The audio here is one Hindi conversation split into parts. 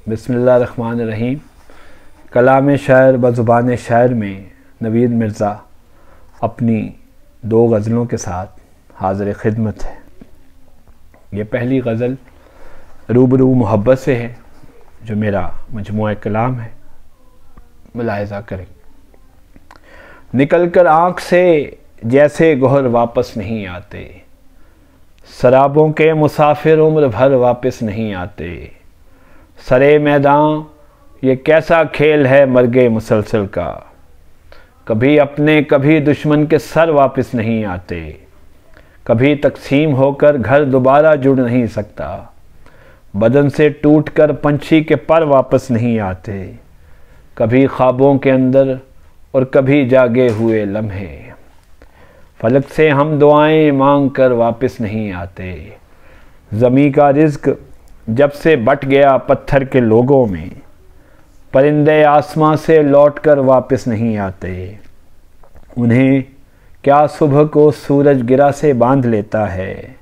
बिस्मिल्लाहिर्रहमानिर्रहीम। कलाम शायर बज़ुबान शायर में नवीद मिर्ज़ा अपनी 2 गज़लों के साथ हाज़िर खिदमत है। ये पहली गज़ल रूबरू मोहब्बत से है जो मेरा मजमूआ कलाम है, मुलाहिज़ा करें। निकल कर आँख से जैसे गोहर वापस नहीं आते, शराबों के मुसाफिर उम्र भर वापस नहीं आते। सरे मैदान ये कैसा खेल है मर्गे मुसलसल का, कभी अपने कभी दुश्मन के सर वापस नहीं आते। कभी तकसीम होकर घर दोबारा जुड़ नहीं सकता, बदन से टूटकर पंछी के पर वापस नहीं आते। कभी ख्वाबों के अंदर और कभी जागे हुए लम्हे, फलक से हम दुआएं मांग कर वापस नहीं आते। ज़मी का रिज़्क जब से बट गया पत्थर के लोगों में, परिंदे आसमां से लौटकर वापस नहीं आते। उन्हें क्या सुबह को सूरज गिरा से बांध लेता है,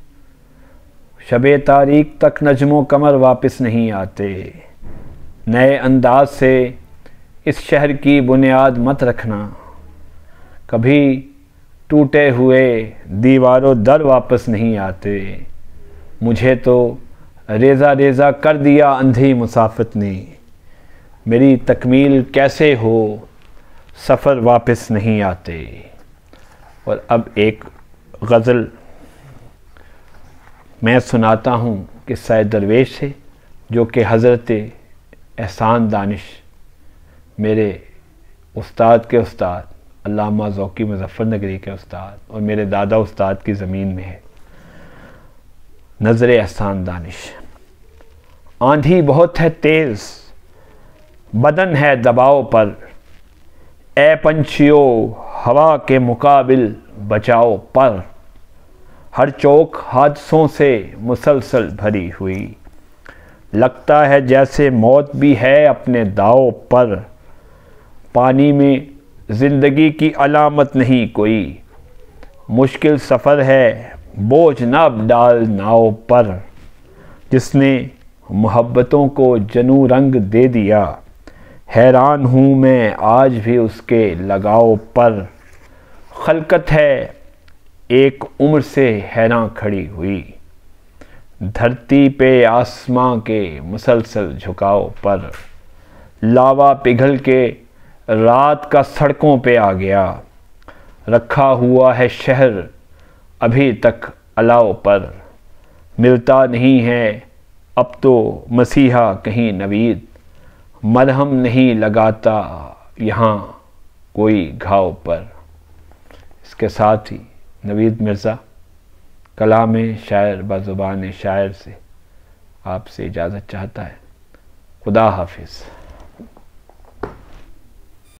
शबे तारीख तक नजमो कमर वापस नहीं आते। नए अंदाज से इस शहर की बुनियाद मत रखना, कभी टूटे हुए दीवारों दर वापस नहीं आते। मुझे तो रेज़ा रेज़ा कर दिया अंधी मुसाफत ने, मेरी तकमील कैसे हो सफ़र वापस नहीं आते। और अब एक गज़ल मैं सुनाता हूँ किस्सा दरवेश से, जो कि हज़रत एहसान दानिश मेरे उस्ताद के उस्ताद अल्लामा ज़ौकी मुज़फ़्फ़रनगरी के उस्ताद और मेरे दादा उस्ताद की ज़मीन में है। नज़र एहसान दानिश। आंधी बहुत है तेज़, बदन है दबाव पर, ए पंछियों हवा के मुकाबिल बचाओ पर। हर चौक हादसों से मुसलसल भरी हुई, लगता है जैसे मौत भी है अपने दाव पर। पानी में ज़िंदगी की अलामत नहीं कोई, मुश्किल सफ़र है बोझ ना डाल नाव पर। जिसने मोहब्बतों को जनू रंग दे दिया, हैरान हूँ मैं आज भी उसके लगाव पर। खलकत है एक उम्र से हैरान खड़ी हुई, धरती पे आसमां के मुसलसल झुकाव पर। लावा पिघल के रात का सड़कों पे आ गया, रखा हुआ है शहर अभी तक अलाव पर। मिलता नहीं है अब तो मसीहा कहीं नवीद, मरहम नहीं लगाता यहाँ कोई घाव पर। इसके साथ ही नवीद मिर्ज़ा कलाम शायर बज़ुबान शायर से आपसे इजाज़त चाहता है। खुदा हाफिज़।